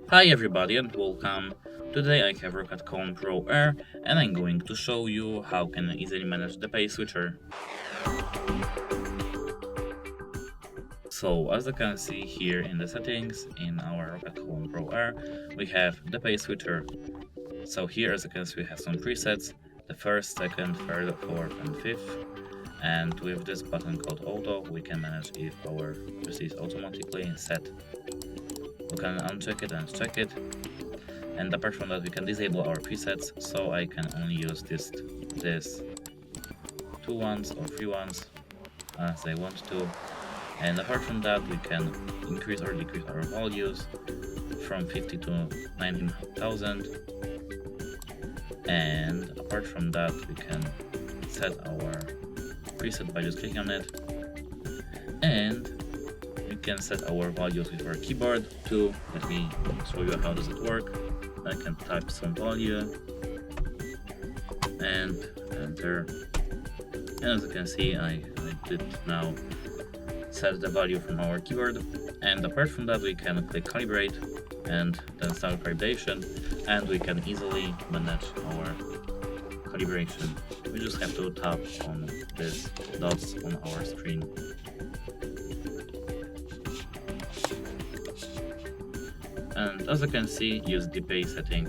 Hi everybody and welcome. Today I have ROCCAT Kone Pro Air and I'm going to show you how can I easily manage the DPI switcher. So as you can see here in the settings in our ROCCAT Kone Pro Air, we have the DPI switcher. So here as you can see we have some presets, the first, second, third, fourth and fifth. And with this button called auto we can manage if power proceeds automatically set. We can uncheck it and check it. And apart from that, we can disable our presets, so I can only use this 2 ones or 3 ones as I want to. And apart from that, we can increase or decrease our values from 50 to 19,000. And apart from that, we can set our preset by just clicking on it. And we can set our values with our keyboard too. Let me show you how does it work. I can type some value and enter, and as you can see I did now set the value from our keyboard. And apart from that we can click calibrate and then start calibration, and we can easily manage our calibration. We just have to tap on these dots on our screen. And as you can see, use DPI setting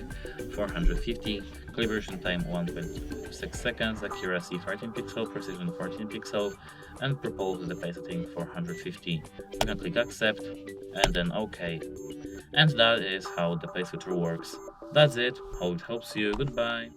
450, calibration time 1.6 seconds, accuracy 13 pixel, precision 14 pixel, and propose the DPI setting 450. You can click accept and then OK. And that is how the DPI switcher works. That's it, hope it helps you, goodbye.